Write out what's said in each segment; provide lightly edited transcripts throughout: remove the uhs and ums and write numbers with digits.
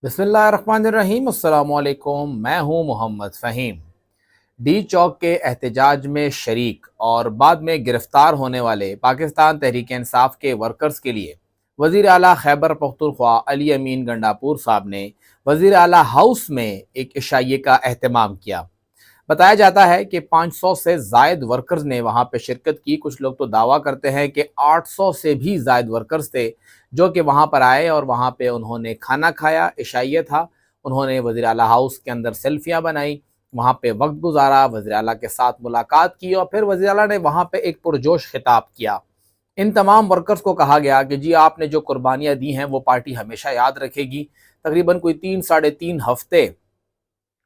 बिस्मिल्लाहिर्रहमानिर्रहीम। अस्सलामुअलैकुम। मैं हूँ मोहम्मद फ़हीम। डी चौक के एहतजाज में शरीक और बाद में गिरफ्तार होने वाले पाकिस्तान तहरीक इंसाफ के वर्कर्स के लिए वज़ीर आला खैबर पख्तूनख्वा अली अमीन गंडापुर साहब ने वज़ीर आला हाउस में एक इशाइये का एहतमाम किया। बताया जाता है कि 500 से ज़ायद वर्कर्स ने वहाँ पे शिरकत की। कुछ लोग तो दावा करते हैं कि 800 से भी ज़ायद वर्कर्स थे जो कि वहाँ पर आए और वहाँ पे उन्होंने खाना खाया, इशाइया था। उन्होंने वज़ीर आला हाउस के अंदर सेल्फियाँ बनाई, वहाँ पे वक्त गुजारा, वज़ीर आला के साथ मुलाकात की और फिर वज़ीर आला ने वहाँ पे एक पुरजोश खिताब किया। इन तमाम वर्कर्स को कहा गया कि जी आपने जो कुर्बानियाँ दी हैं वो पार्टी हमेशा याद रखेगी। तकरीबन कोई 3 साढ़े 3 हफ्ते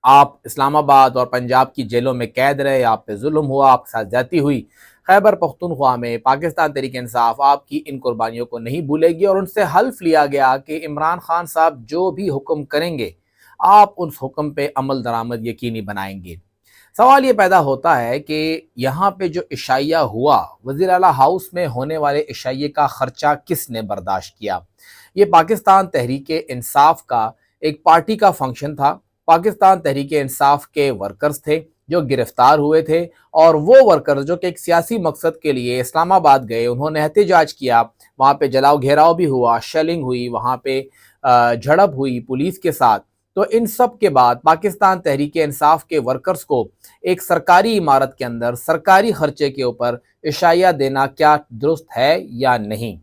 आप इस्लामाबाद और पंजाब की जेलों में कैद रहे, आप पे जुल्म हुआ, आपके साथ ज्यादती हुई। खैबर पख्तूनख्वा में पाकिस्तान तहरीक इंसाफ आपकी इन कुर्बानियों को नहीं भूलेगी और उनसे हल्फ लिया गया कि इमरान खान साहब जो भी हुक्म करेंगे आप उस हुक्म पे अमल दरामद यकीनी बनाएंगे। सवाल ये पैदा होता है कि यहाँ पे जो इशाइया हुआ, वज़ीर आला हाउस में होने वाले इशाइये का खर्चा किसने बर्दाश्त किया? ये पाकिस्तान तहरीक इंसाफ का एक पार्टी का फंक्शन था। पाकिस्तान तहरीक इंसाफ के वर्कर्स थे जो गिरफ्तार हुए थे और वो वर्कर्स जो कि एक सियासी मकसद के लिए इस्लामाबाद गए, उन्होंने एहतजाज किया। वहाँ पे जलाओ घेराव भी हुआ, शेलिंग हुई, वहाँ पे झड़प हुई पुलिस के साथ। तो इन सब के बाद पाकिस्तान तहरीक इंसाफ के वर्कर्स को एक सरकारी इमारत के अंदर सरकारी खर्चे के ऊपर इशाइया देना क्या दुरुस्त है या नहीं?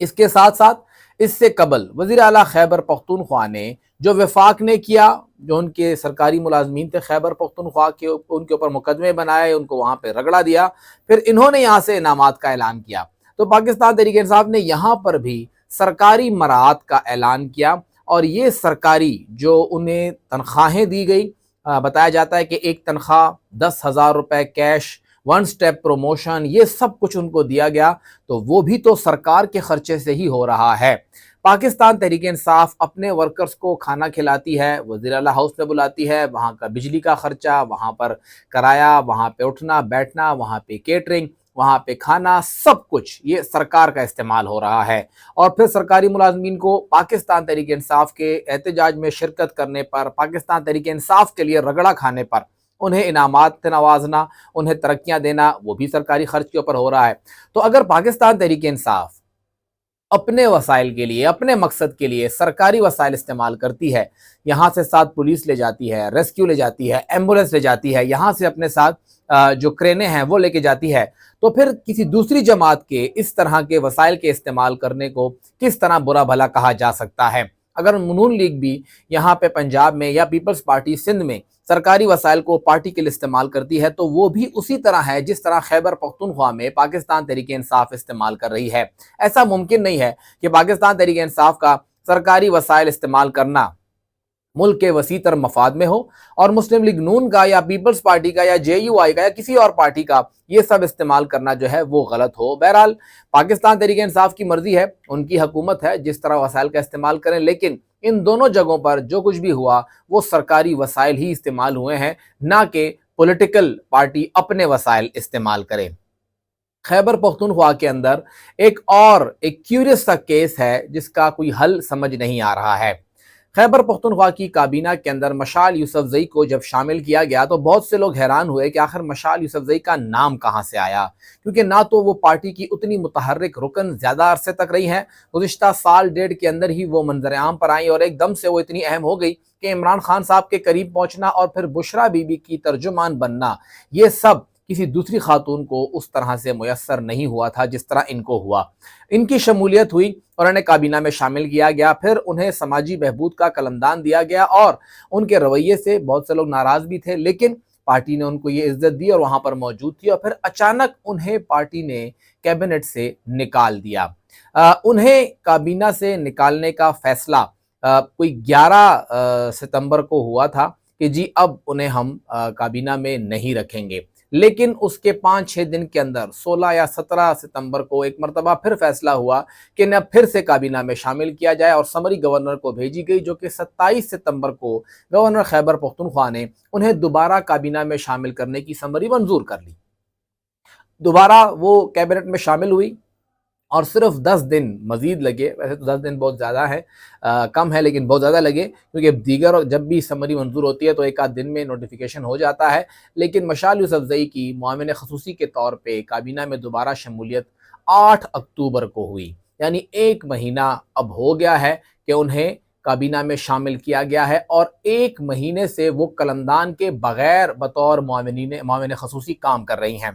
इसके साथ साथ इससे कबल वज़ीर आला खैबर पख्तूनख्वा ने जो वफाक ने किया, जो उनके सरकारी मुलाजमीन थे खैबर पख्तूनख्वा के, उनके ऊपर मुकदमे बनाए, उनको वहाँ पे रगड़ा दिया, फिर इन्होंने यहाँ से इनामात का ऐलान किया। तो पाकिस्तान तहरीक इंसाफ ने यहाँ पर भी सरकारी मराहत का ऐलान किया और ये सरकारी जो उन्हें तनख्वाहें दी गई, बताया जाता है कि एक तनख्वाह 10,000 रुपये कैश, 1 स्टेप प्रमोशन, ये सब कुछ उनको दिया गया। तो वो भी तो सरकार के खर्चे से ही हो रहा है। पाकिस्तान तहरीक इंसाफ अपने वर्कर्स को खाना खिलाती है, वज़ीर आला हाउस में बुलाती है, वहाँ का बिजली का खर्चा, वहाँ पर किराया, वहाँ पे उठना बैठना, वहाँ पे केटरिंग, वहाँ पे खाना, सब कुछ ये सरकार का इस्तेमाल हो रहा है। और फिर सरकारी मुलाजमीन को पाकिस्तान तहरीक इंसाफ के एहतजाज में शिरकत करने पर, पाकिस्तान तहरीक इंसाफ के लिए रगड़ा खाने पर उन्हें इनामात से नवाजना, उन्हें तरक्कियाँ देना, वो भी सरकारी खर्च के ऊपर हो रहा है। तो अगर पाकिस्तान तहरीक इंसाफ अपने वसाइल के लिए, अपने मकसद के लिए सरकारी वसाइल इस्तेमाल करती है, यहाँ से साथ पुलिस ले जाती है, रेस्क्यू ले जाती है, एम्बुलेंस ले जाती है, यहाँ से अपने साथ जो क्रेनें हैं वो लेके जाती है, तो फिर किसी दूसरी जमात के इस तरह के वसाइल के इस्तेमाल करने को किस तरह बुरा भला कहा जा सकता है? अगर नून लीग भी यहाँ पे पंजाब में या पीपल्स पार्टी सिंध में सरकारी वसाइल को पार्टी के लिए इस्तेमाल करती है तो वो भी उसी तरह है जिस तरह खैबर पख्तूनख्वा में पाकिस्तान तहरीक इंसाफ इस्तेमाल कर रही है। ऐसा मुमकिन नहीं है कि पाकिस्तान तहरीक इंसाफ का सरकारी वसाइल इस्तेमाल करना मुल्क के वसी तर मफाद में हो और मुस्लिम लीग नून का या पीपल्स पार्टी का या JUI का या किसी और पार्टी का ये सब इस्तेमाल करना जो है वो गलत हो। बहरहाल पाकिस्तान तहरीक इंसाफ की मर्जी है, उनकी हुकूमत है, जिस तरह वसाइल का इस्तेमाल करें, लेकिन इन दोनों जगहों पर जो कुछ भी हुआ वो सरकारी वसाइल ही इस्तेमाल हुए हैं, ना कि पॉलिटिकल पार्टी अपने वसाइल इस्तेमाल करे। खैबर पख्तूनख्वा के अंदर एक और एक क्यूरियस सा केस है जिसका कोई हल समझ नहीं आ रहा है। खैबर पख्तूनख्वा की काबीना के अंदर मशाल यूसुफजई को जब शामिल किया गया तो बहुत से लोग हैरान हुए कि आखिर मशाल यूसुफजई का नाम कहाँ से आया, क्योंकि ना तो वो पार्टी की उतनी मुतहर्रिक रुकन ज़्यादा अरसे तक रही हैं, गुज़िश्ता साल डेढ़ के अंदर ही वो मंजर आम पर आई और एकदम से वो इतनी अहम हो गई कि इमरान खान साहब के करीब पहुँचना और फिर बुशरा बीबी की तर्जुमान बनना, ये सब किसी दूसरी खातून को उस तरह से मुयस्सर नहीं हुआ था जिस तरह इनको हुआ। इनकी शमूलियत हुई और उन्हें काबीना में शामिल किया गया, फिर उन्हें समाजी बहबूद का कलमदान दिया गया और उनके रवैये से बहुत से लोग नाराज भी थे, लेकिन पार्टी ने उनको ये इज्जत दी और वहां पर मौजूद थी और फिर अचानक उन्हें पार्टी ने कैबिनेट से निकाल दिया। उन्हें काबीना से निकालने का फैसला कोई 11 सितंबर को हुआ था कि जी अब उन्हें हम काबीना में नहीं रखेंगे, लेकिन उसके 5-6 दिन के अंदर 16 या 17 सितंबर को एक मरतबा फिर फैसला हुआ कि न फिर से काबीना में शामिल किया जाए और समरी गवर्नर को भेजी गई, जो कि 27 सितंबर को गवर्नर खैबर पख्तूनख्वा ने उन्हें दोबारा काबीना में शामिल करने की समरी मंजूर कर ली। दोबारा वो कैबिनेट में शामिल हुई और सिर्फ 10 दिन मज़ीद लगे। वैसे तो 10 दिन बहुत ज़्यादा है, कम है लेकिन बहुत ज़्यादा लगे, क्योंकि दीगर जब भी समरी मंजूर होती है तो एक आध दिन में नोटिफिकेशन हो जाता है। लेकिन मशाल यूसुफज़ई की मुआविन ख़ुसूसी के तौर पे काबीना में दोबारा शमूलियत 8 अक्टूबर को हुई, यानी 1 महीना अब हो गया है कि उन्हें काबीना में शामिल किया गया है, और 1 महीने से वो कलमदान के बग़ैर बतौर मुआविन ख़ुसूसी काम कर रही हैं।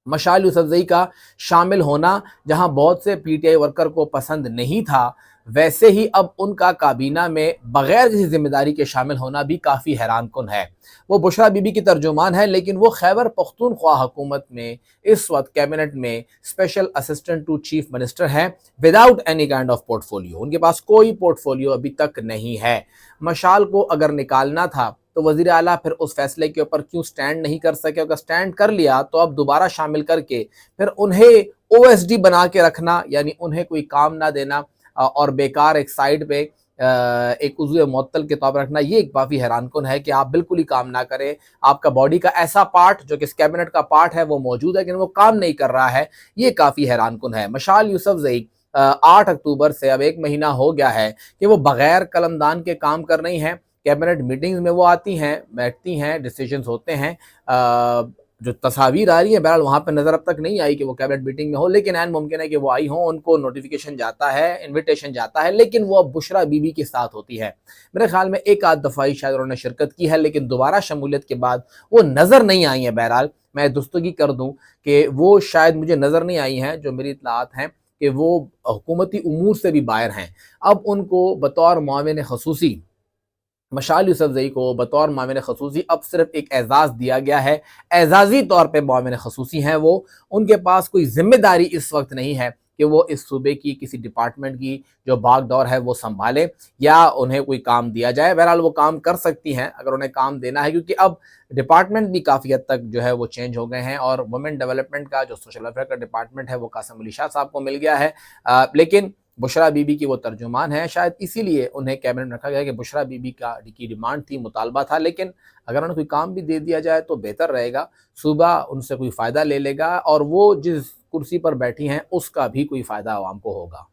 मशाल यूसुफज़ई का शामिल होना जहां बहुत से पीटीआई वर्कर को पसंद नहीं था, वैसे ही अब उनका काबीना में बग़ैर किसी ज़िम्मेदारी के शामिल होना भी काफ़ी हैरानकुन है। वो बुशरा बीबी की तर्जुमान है, लेकिन वो खैबर पख्तूनख्वा हुकूमत में इस वक्त कैबिनेट में special assistant to chief minister हैं, without any kind of portfolio. उनके पास कोई पोर्टफोलियो अभी तक नहीं है। मशाल को अगर निकालना था तो वज़ीर आला फिर उस फैसले के ऊपर क्यों स्टैंड नहीं कर सके? अगर स्टैंड कर लिया तो अब दोबारा शामिल करके फिर उन्हें ओएसडी बना के रखना, यानी उन्हें कोई काम ना देना और बेकार एक साइड पे एक उज़्व मुअत्तल के तौर पर रखना, ये काफ़ी हैरानकुन है कि आप बिल्कुल ही काम ना करें। आपका बॉडी का ऐसा पार्ट जो कि इस कैबिनेट का पार्ट है वो मौजूद है, लेकिन वो काम नहीं कर रहा है, ये काफ़ी हैरानकुन है। मशाल यूसुफज़ई 8 अक्टूबर से अब 1 महीना हो गया है कि वो बग़ैर कलमदान के काम कर रही हैं। कैबिनेट मीटिंग्स में वो आती हैं, बैठती हैं, डिसीजंस होते हैं। जो तस्वीर आ रही है बहरहाल वहाँ पे नज़र अब तक नहीं आई कि वो कैबिनेट मीटिंग में हो, लेकिन ऐन मुमकिन है कि वो आई हो, उनको नोटिफिकेशन जाता है, इन्विटेशन जाता है, लेकिन वो अब बुशरा बीबी के साथ होती है। मेरे ख्याल में एक आध दफ़ा ही शायद उन्होंने शिरकत की है, लेकिन दोबारा शमूलियत के बाद वो नज़र नहीं आई हैं। बहरहाल मैं दुरुस्तगी कर दूँ कि वो शायद मुझे नज़र नहीं आई हैं, जो मेरी इत्तलात हैं कि वो हुकूमती उमूर से भी बाहर हैं। अब उनको बतौर मुआविन ख़ुसूसी मशाल यूसुफज़ई को बतौर मुआविन ख़ुसूसी अब सिर्फ एक एज़ाज़ दिया गया है, एज़ाज़ी तौर पे मुआविन ख़ुसूसी हैं वो। उनके पास कोई ज़िम्मेदारी इस वक्त नहीं है कि वो इस सूबे की किसी डिपार्टमेंट की जो भागदौड़ है वो संभालें या उन्हें कोई काम दिया जाए। बहरहाल वो काम कर सकती हैं अगर उन्हें काम देना है, क्योंकि अब डिपार्टमेंट भी काफ़ी हद तक जो है वो चेंज हो गए हैं, और वुमेन डेवलपमेंट का जो सोशल वेलफेयर का डिपार्टमेंट है वो कासिम अली शाह साहब को मिल गया है। लेकिन बुशरा बीबी की वो तर्जुमान है, शायद इसीलिए उन्हें कैबिनेट में रखा गया कि बुशरा बीबी की डिमांड थी, मुतालबा था, लेकिन अगर उन्हें कोई काम भी दे दिया जाए तो बेहतर रहेगा। सूबा उनसे कोई फ़ायदा ले लेगा और वो जिस कुर्सी पर बैठी हैं उसका भी कोई फ़ायदा आवाम को होगा।